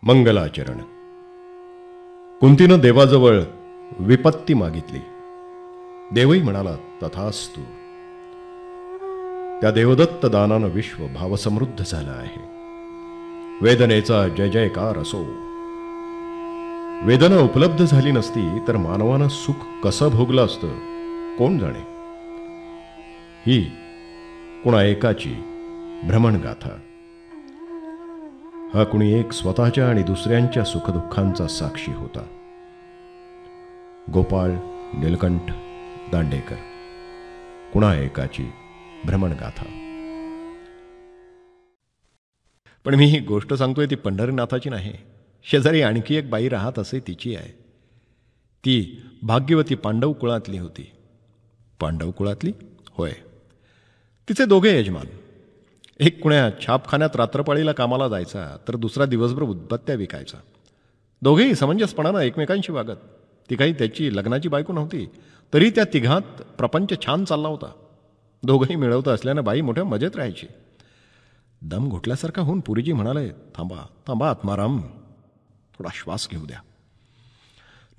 मंगलाचरण. कुंतीनं देवाजवळ विपत्ती मागितली. देवही म्हणाला तथास्तु. त्या देवदत्त दानानं विश्व भावसमृद्ध झालं आहे. वेदनेचा जय जयकार असो. वेदना उपलब्ध झाली नसती तर मानवानं सुख कसं भोगलं असतं कोण जाणे. ही कुणा एकाची भ्रमणगाथा. हा कुणी एक स्वतःच्या आणि दुसऱ्यांच्या सुखदुःखांचा साक्षी होता. गोपाळ नीलकंठ दांडेकर. कुणा एकाची भ्रमणगाथा. पण मी ही गोष्ट सांगतोय ती पंढरीनाथाची नाही. शेजारी आणखी एक बाई राहत असे तिची आहे. ती भाग्यवती पांडव कुळातली होती. पांडव कुळातली? होय. तिचे दोघे यजमान. एक कुण्या छापखान्यात रात्रपाळीला कामाला जायचा तर दुसरा दिवसभर उदबत्त्या विकायचा. दोघेही समंजसपणानं एकमेकांशी वागत. ती काही त्याची लग्नाची बायको नव्हती तरी त्या तिघात प्रपंच छान चालला होता. दोघंही मिळवत असल्यानं बाई मोठ्या मजेत राहायची. दम घुटल्यासारखा होऊन पुरीजी म्हणाले, थांबा थांबा आत्माराम, थोडा श्वास घेऊ द्या.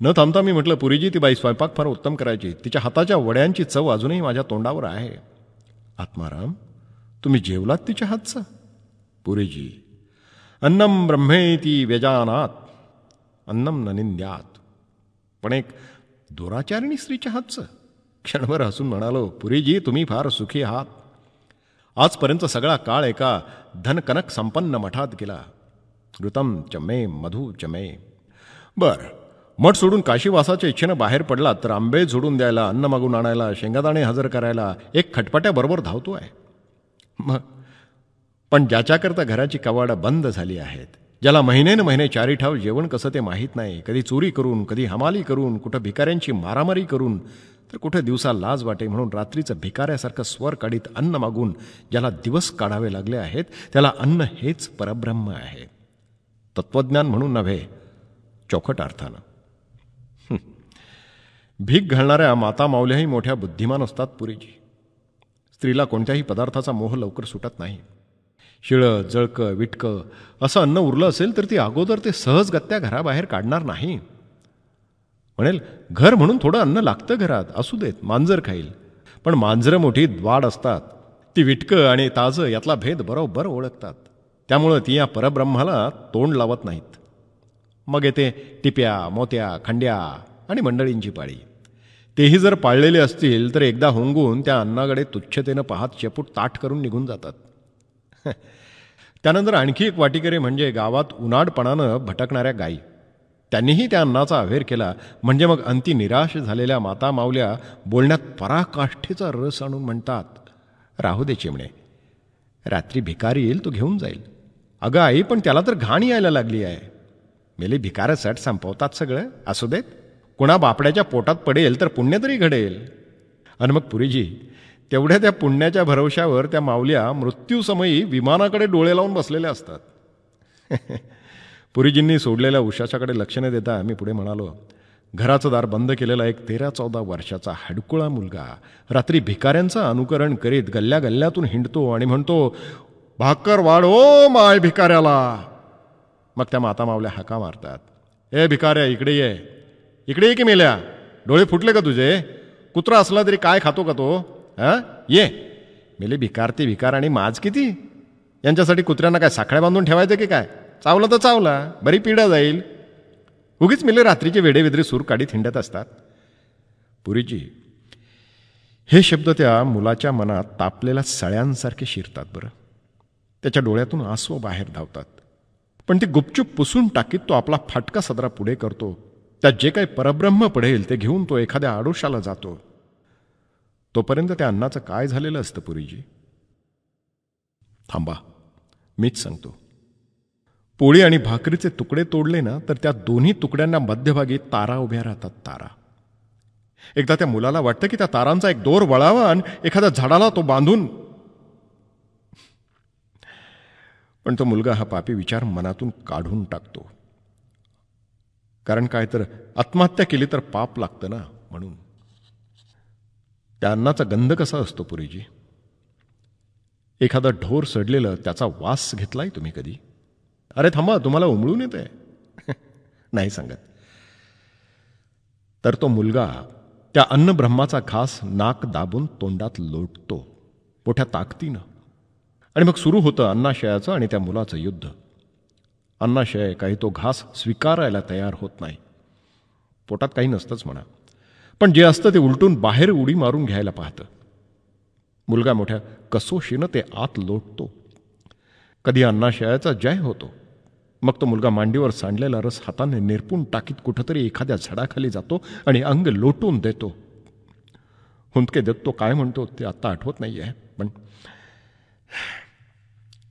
न थांबता मी म्हटलं, पुरीजी ती बाई स्वयंपाक फार उत्तम करायची. तिच्या हाताच्या वड्यांची चव अजूनही माझ्या तोंडावर आहे. आत्माराम, तुम्ही जेवलात तिच्या हातचं? पुरीजी, अन्नम ब्रह्मेती व्यजानात अन्नम न निंद्यात. पण एक दुराचारिणी स्त्रीच्या हातचं? क्षणभर हसून म्हणालो, पुरीजी तुम्ही फार सुखी आहात. आजपर्यंत सगळा काळ एका धनकनक संपन्न मठात गेला. ऋतम चमे मधु चमे. बर, मठ सोडून काशीवासाच्या इच्छेनं बाहेर पडला तर आंबे झोडून द्यायला, अन्न मागून आणायला, शेंगादाणे हजर करायला एक खटपट्याबरोबर धावतो आहे. मग पण ज्याच्याकरता घराची कवाडं बंद झाली आहेत, ज्याला महिने चारी ठाव जेवण कसं ते माहीत नाही, कधी चोरी करून, कधी हमाली करून, कुठं भिकाऱ्यांची मारामारी करून, तर कुठं दिवसा लाज वाटे म्हणून रात्रीचं भिकाऱ्यासारखं स्वर काढीत अन्न मागून ज्याला दिवस काढावे लागले आहेत, त्याला अन्न हेच परब्रह्म आहे. तत्वज्ञान म्हणून नव्हे, चौखट अर्थानं. भीक घालणाऱ्या माता माऊल्याही मोठ्या बुद्धिमान असतात पुरीजी. स्त्रीला कोणत्याही पदार्थाचा मोह लवकर सुटत नाही. शिळं जळकं विटकं असं अन्न उरलं असेल तर ती अगोदर ते सहजगत्या घराबाहेर काढणार नाही. म्हणेल, घर म्हणून थोडं अन्न लागतं घरात, असू देत, मांजर खाईल. पण मांजरं मोठी द्वाड असतात. ती विटकं आणि ताजं यातला भेद बरोबर ओळखतात. त्यामुळं ती या परब्रह्माला तोंड लावत नाहीत. मग येते टिप्या, मोत्या, खंड्या आणि मंडळींची पाळी. तेही जर पाळलेले असतील तर एकदा होंगून त्या अन्नाकडे तुच्छतेनं पाहत शेपूट ताठ करून निघून जातात. त्यानंतर आणखी एक वाटीकरी म्हणजे गावात उन्हाळपणानं भटकणाऱ्या गायी. त्यांनीही त्या अन्नाचा अव्हेर केला म्हणजे मग अंती निराश झालेल्या माता माऊल्या बोलण्यात पराकाष्ठेचा रस आणून म्हणतात, राहू दे चिमणे, रात्री भिकारी येईल तो घेऊन जाईल. अगं आई, पण त्याला तर घाण यायला लागली आहे. मेले भिकारं सट संपवतात सगळं, असू देत. कुणा बापड्याच्या पोटात पडेल तर पुण्य तरी घडेल. आणि मग पुरीजी, तेवढ्या त्या पुण्याच्या भरवशावर त्या माऊल्या मृत्यूसमयी विमानाकडे डोळे लावून बसलेल्या असतात. पुरीजींनी सोडलेल्या उशाच्याकडे लक्ष न देता मी पुढे म्हणालो, घराचं दार बंद केलेला एक 13-14 वर्षाचा हडकुळा मुलगा रात्री भिकाऱ्यांचं अनुकरण करीत गल्ल्या गल्ल्यातून हिंडतो आणि म्हणतो, भाकर वाढ ओ माय भिकाऱ्याला. मग त्या माता मावल्या हाका मारतात, ए भिकाऱ्या इकडे ये, इकडे ये की मेल्या, डोळे फुटले का तुझे? कुत्रा असला तरी काय खातो का तो? ये मेले भिकार ते भिकार आणि माज किती. यांच्यासाठी कुत्र्यांना काय साखळ्या बांधून ठेवायचं की काय? चावला तर चावला, बरी पिढा जाईल. उगीच मेले रात्रीचे वेडेवेद्रे सूर काढीत हिंडत असतात. पुरीजी, हे शब्द त्या मुलाच्या मनात तापलेल्या सळ्यांसारखे शिरतात. बरं, त्याच्या डोळ्यातून आसू बाहेर धावतात. पण ती गुपचूप पुसून टाकीत तो आपला फाटका सदरा पुढे करतो. त्यात जे काही परब्रह्म पडेल ते घेऊन तो एखाद्या आडोशाला जातो. तोपर्यंत त्या अन्नाचं काय झालेलं असतं पुरीजी? थांबा, मीच सांगतो. पोळी आणि भाकरीचे तुकडे तोडले ना तर त्या दोन्ही तुकड्यांना मध्यभागी तारा उभ्या राहतात. तारा. एकदा त्या मुलाला वाटतं की त्या तारांचा एक दोर वळावा आणि एखाद्या झाडाला तो बांधून. पण तो मुलगा हा पापी विचार मनातून काढून टाकतो. कारण काय तर आत्महत्या केली तर पाप लागतं ना, म्हणून. त्या अन्नाचा गंध कसा असतो पुरीजी? एखादा ढोर सडलेलं त्याचा वास घेतलाय तुम्ही कधी? अरे थांबा, तुम्हाला उमळून येत आहे. नाही सांगत. तर तो मुलगा त्या अन्नब्रह्माचा घास नाक दाबून तोंडात लोटतो मोठ्या ताकदीनं. आणि मग सुरू होतं अन्नाशयाचं आणि त्या मुलाचं युद्ध. अन्नाशय काही तो घास स्वीकारायला तयार होत नाही. पोटात काही नसतंच म्हणा, पण जे असतं ते उलटून बाहेर उडी मारून घ्यायला पाहतं. मुलगा मोठ्या कसोशीनं ते आत लोटतो. कधी अन्नाशयाचा जय होतो. मग तो मुलगा मांडीवर सांडलेला रस हाताने निरपून टाकीत कुठंतरी एखाद्या झाडाखाली जातो आणि अंग लोटून देतो. हुंदके देत तो काय म्हणतो ते आत्ता आठवत नाही आहे, पण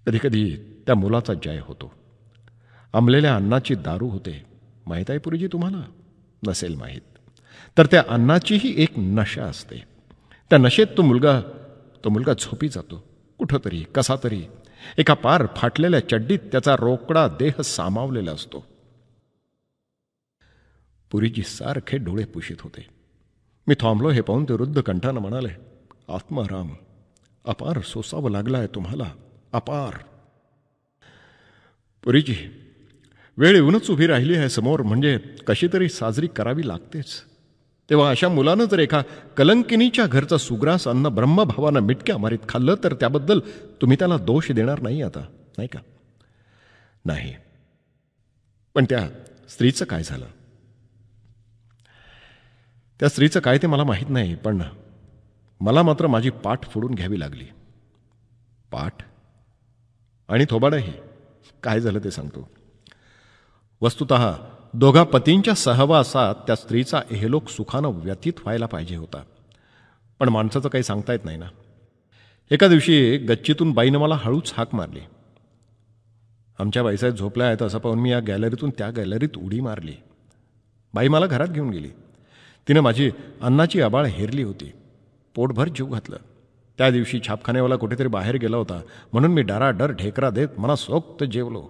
कधीकधी त्या मुलाचा जय होतो. अंमलेल्या अन्नाची दारू होते. माहीत आहे पुरीजी तुम्हाला? नसेल माहीत. तर त्या अन्नाचीही एक नशा असते. त्या नशेत तो मुलगा झोपी जातो. कुठंतरी कसा तरी एका पार फाटलेल्या चड्डीत त्याचा रोकडा देह सामावलेला असतो. पुरीजी सारखे डोळे पुशीत होते. मी थांबलो हे पाहून ते वृद्ध कंठानं म्हणाले, आत्माराम, अपार सोसावं लागलाय तुम्हाला, अपार. पुरीजी, वेळ येऊनच उभी राहिली आहे समोर, म्हणजे कशी तरी साजरी करावी लागतेच. तेव्हा अशा मुलानं जर एका कलंकिनीच्या घरचं सुग्रास अन्न ब्रह्मभावानं मिटक्या मारीत खाल्लं तर त्याबद्दल तुम्ही त्याला दोष देणार नाही आता, नाही का? नाही. पण त्या स्त्रीचं काय झालं? त्या स्त्रीचं काय ते मला माहीत नाही, पण मला मात्र माझी पाठ फोडून घ्यावी लागली. पाठ आणि थोबाडही. काय झालं ते सांगतो. वस्तुतः दोघा पतींच्या सहवासात त्या स्त्रीचा एहलोक सुखानं व्यतीत व्हायला पाहिजे होता, पण माणसाचं काही सांगता येत नाही ना. एका दिवशी गच्चीतून बाईनं मला हळूच हाक मारली. आमच्या बाईसाहेब झोपल्या आहेत असं पाहून मी या गॅलरीतून त्या गॅलरीत उडी मारली. बाई मला घरात घेऊन गेली. तिनं माझी अन्नाची आबाळ हेरली होती. पोटभर जीव घातलं. त्या दिवशी छापखान्यावाला कुठेतरी बाहेर गेला होता म्हणून मी डाराडर ढेकरा देत मनासोक्त जेवलो.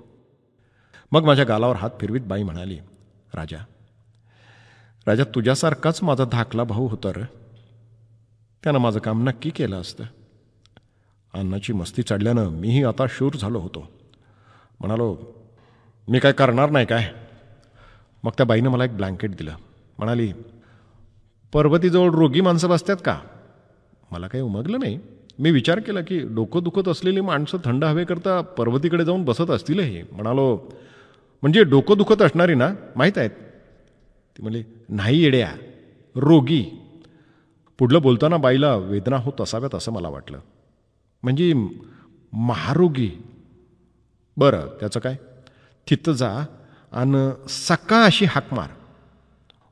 मग माझ्या गालावर हात फिरवीत बाई म्हणाली, राजा तुझ्यासारखाच माझा धाकला भाऊ होता रे. त्यानं माझं काम नक्की केलं असतं. अन्नाची मस्ती चढल्यानं मीही आता शूर झालो होतो. म्हणालो, मी काय करणार नाही काय. मग त्या बाईनं मला एक ब्लँकेट दिलं. म्हणाली, पर्वतीजवळ रोगी माणसं बसतात का? मला काही उमगलं नाही. मी विचार केला की डोकं दुखत असलेली माणसं थंड हवेकरता पर्वतीकडे जाऊन बसत असतीलही. म्हणालो, म्हणजे डोकं दुखत असणारी ना, माहीत आहेत? ती म्हणली, नाही येड्या, रोगी. पुढलं बोलताना बाईला वेदना होत असाव्यात असं मला वाटलं. म्हणजे महारोगी. बरं, त्याचं काय? तिथं जा आणि सका अशी हाक मार.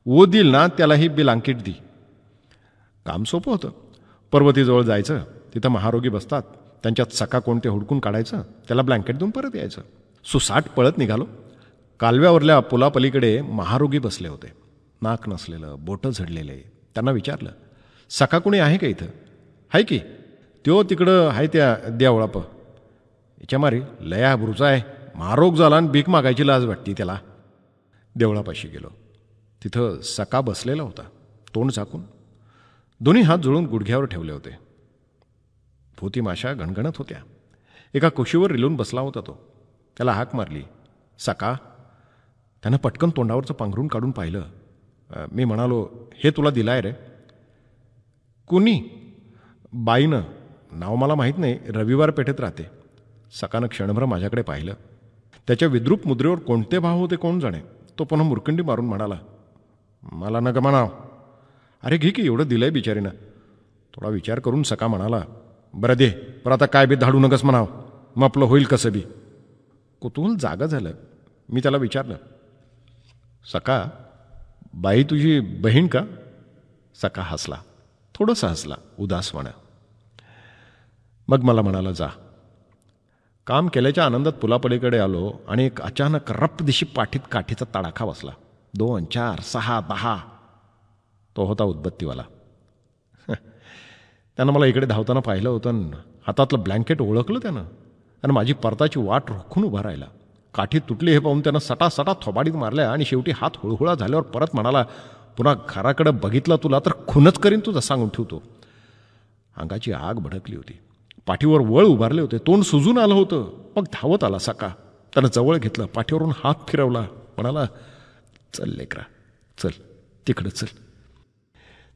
ओ दिल ना त्यालाही ब्लँकेट दी. काम सोपं होतं. पर्वतीजवळ जायचं, तिथं महारोगी बसतात, त्यांच्यात सका कोणते हुडकून काढायचं, त्याला ब्लँकेट देऊन परत यायचं. सुसाट पळत निघालो. कालव्यावरल्या पुलापलीकडे महारोगी बसले होते. नाक नसलेलं, बोटं झडलेले. त्यांना विचारलं, सका कुणी आहे का इथं? आहे की. त्यो तिकडं आहे त्या देवळाप. याच्या मारी लया बुरुचा आहे. महारोग झाला आणि भीक मागायची लाज वाटती त्याला. देवळापाशी गेलो. तिथं सका बसलेला होता, तोंड झाकून. दोन्ही हात जुळून गुडघ्यावर ठेवले होते. भोवती माशा गणगणत होत्या. एका कुशीवर रिलून बसला होता तो. त्याला हाक मारली, सका. त्यानं पटकन तोंडावरचं पांघरून काढून पाहिलं. मी म्हणालो, हे तुला दिलाय रे. कुणी? बाईनं. नाव मला माहीत नाही, रविवार पेठेत राहते. सकानं क्षणभर माझ्याकडे पाहिलं. त्याच्या विद्रूप मुद्रेवर कोणते भाव होते कोण जाणे. तो पुन्हा मुरकंडी मारून म्हणाला, मला नका म्हणाव. अरे घे की, एवढं दिलंय बिचारीनं. थोडा विचार करून सका म्हणाला, बरं दे, पण आता काय बी धाडू नकस म्हणाव, मग आपलं होईल कसं बी. कुतूहल जागा झालं. मी त्याला विचारलं, सका, बाई तुझी बहीण का? सका हसला, थोडंसं हसला, उदासवाणं. मग मला म्हणाला, जा. काम केल्याच्या आनंदात पुलापलीकडे आलो आणि एक अचानक रप दिशी पाठीत काठीचा तडाखा बसला. 2, 4, 6, 10. तो होता उदबत्तीवाला. त्यानं मला इकडे धावताना पाहिलं होतं. हातातलं ब्लँकेट ओळखलं त्यानं आणि माझी परताची वाट रोखून उभा राहिला. काठी तुटली हे पाहून त्यानं सटासटा थोबाडीत मारल्या आणि शेवटी हात हुळहुळा झाल्यावर परत म्हणाला, पुन्हा घराकडे बघितलं तुला तर खूनच करीन तुझं, सांगून ठेवतो. अंगाची आग भडकली होती. पाठीवर वळ उभारले होते. तोंड सुजून आलं होतं. मग धावत आला सका. त्यानं जवळ घेतलं, पाठीवरून हात फिरवला, म्हणाला, चल लेकरा, चल तिकडं चल.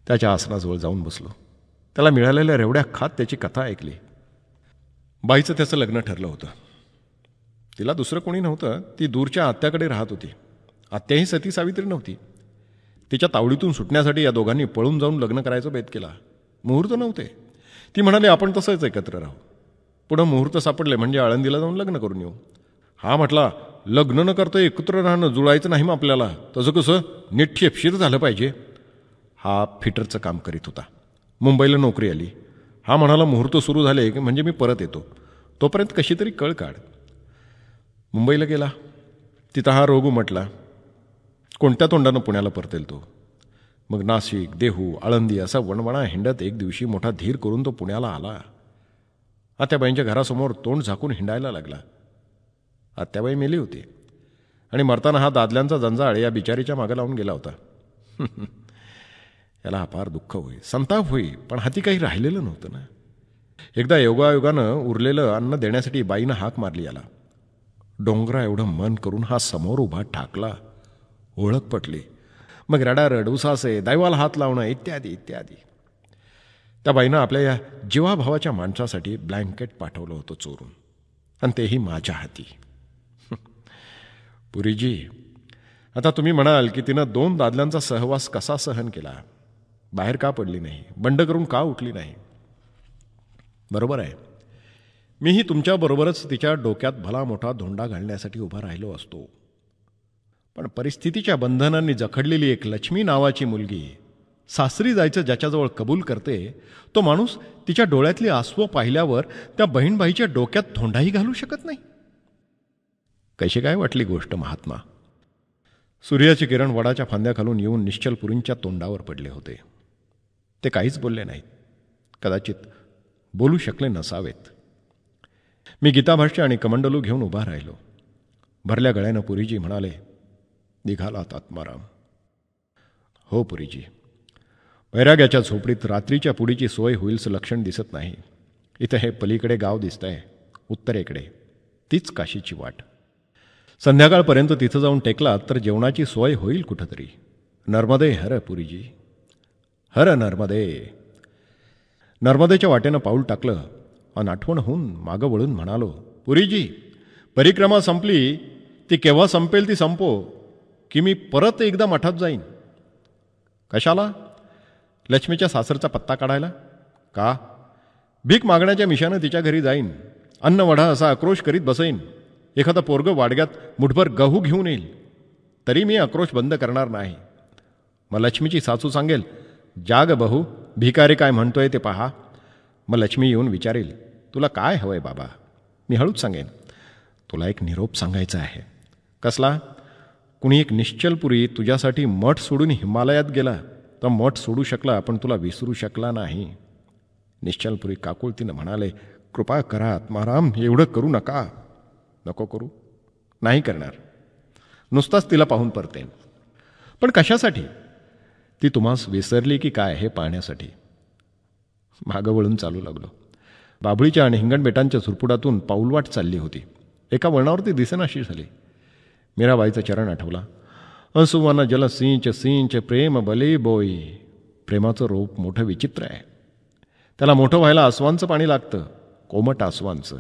त्याच्या आसनाजवळ जाऊन बसलो. त्याला मिळालेल्या रेवड्या खात त्याची कथा ऐकली. बाईचं त्याचं लग्न ठरलं होतं. तिला दुसरं कोणी नव्हतं. ती दूरच्या आत्याकडे राहत होती. आत्याही सती सावित्री नव्हती. तिच्या तावडीतून सुटण्यासाठी या दोघांनी पळून जाऊन लग्न करायचा बेत केला. मुहूर्त नव्हते. ती म्हणाली, आपण तसंच एकत्र राहू. पुढं मुहूर्त सापडले म्हणजे आळंदीला जाऊन लग्न करून येऊ. हा म्हटला, लग्न न करता एकत्र राहणं जुळायचं नाही मग आपल्याला. तसं कसं, नीट शेपशीर झालं पाहिजे. हा फिटरचं काम करीत होता. मुंबईला नोकरी आली. हा म्हणाला, मुहूर्त सुरू झाले की म्हणजे मी परत येतो, तोपर्यंत कशी तरी कळ काढ. मुंबईला गेला. तिथं हा रोग उमटला. कोणत्या तोंडानं पुण्याला परतेल तो. मग नाशिक, देहू, आळंदी असा वणवणा हिंडत एक दिवशी मोठा धीर करून तो पुण्याला आला. आत्याबाईंच्या घरासमोर तोंड झाकून हिंडायला लागला. आत्याबाई मेली होती आणि मरताना हा दादल्यांचा जंजाळ या बिचारीच्या मागे लावून गेला होता. याला अपार दुःख होई, संताप होई, पण हाती काही राहिलेलं नव्हतं ना. एकदा योगायोगानं उरलेलं अन्न देण्यासाठी बाईनं हाक मारली याला. डोंगरा एवढं मन करून हा समोर उभा ठाकला. ओळख पटली. मग रडारड, उसासे, दैवाला हात लावणं इत्यादी इत्यादी. त्या बाईनं आपल्या या जीवाभावाच्या माणसासाठी ब्लँकेट पाठवलं होतं चोरून, आणि तेही माझ्या हाती. पुरीजी, आता तुम्ही म्हणाल की तिनं 2 दादल्यांचा सहवास कसा सहन केला, बाहेर का पडली नाही, बंड करून का उठली नाही. बरोबर आहे, मीही तुमच्याबरोबरच तिच्या डोक्यात भला मोठा धोंडा घालण्यासाठी उभा राहिलो असतो. पण परिस्थितीच्या बंधनांनी जखडलेली एक लक्ष्मी नावाची मुलगी सासरी जायचं ज्याच्याजवळ कबूल करते, तो माणूस तिच्या डोळ्यातली आसवं पाहिल्यावर त्या बहीणबाईच्या डोक्यात धोंडाही घालू शकत नाही. कशी काय वाटली गोष्ट महात्मा. सूर्याचे किरण वडाच्या फांद्या खालून येऊन निश्चलपुरींच्या तोंडावर पडले होते. ते काहीच बोलले नाहीत. कदाचित बोलू शकले नसावेत. मी गीताभाष्य आणि कमंडलू घेऊन उभा राहिलो. भरल्या गळ्यानं पुरीजी म्हणाले, निघालात आत्माराम. हो पुरीजी, वैराग्याच्या झोपडीत रात्रीच्या पुडीची सोय होईलचं लक्षण दिसत नाही. इथं हे पलीकडे गाव दिसतंय, उत्तरेकडे, तीच काशीची वाट. संध्याकाळपर्यंत तिथं जाऊन टेकलात तर जेवणाची सोय होईल कुठंतरी. नर्मदे हर पुरीजी, हर नर्मदे. नर्मदेच्या वाटेनं पाऊल टाकलं आणि आठवण होऊन मागं वळून म्हणालो, पुरीजी, परिक्रमा संपली ती केव्हा संपेल ती संपो, की मी परत एकदा मठात जाईन. कशाला? लक्ष्मीच्या सासरचा पत्ता काढायला. का? भीक मागण्याच्या मिशानं तिच्या घरी जाईन, अन्न वढा असा आक्रोश करीत बसेन. एखादा पोरगं वाडग्यात मुठभर गहू घेऊन येईल तरी मी आक्रोश बंद करणार नाही. मग लक्ष्मीची सासू सांगेल, जाग बहू, भिकारी काय म्हणतोय ते पहा. मग लक्ष्मी येऊन विचारेल, तुला काय हवंय बाबा. मी हळूच सांगेन, तुला एक निरोप सांगायचा आहे. कसला? कुणी एक निश्चलपुरी तुझ्यासाठी मठ सोडून हिमालयात गेला, तर मठ सोडू शकला पण तुला विसरू शकला नाही. निश्चलपुरी काकुळतीनं म्हणाले, कृपा करा आत्माराम, एवढं करू नका. नको करू, नाही करणार. नुसताच तिला पाहून परतेन. पण कशासाठी? ती तुम्हास विसरली की काय हे पाहण्यासाठी. मागं वळून चालू लागलो. बाभळीच्या आणि हिंगणबेटांच्या सुरपुडातून पाऊलवाट चालली होती. एका वळणावरती दिसेनाशी झाली. मीराबाईचं चरण आठवला. असुवन जल सिंच सिंच प्रेम बले बोई. प्रेमाचं रूप मोठं विचित्र आहे. त्याला मोठं व्हायला आसवांचं पाणी लागतं, कोमट आसवांचं.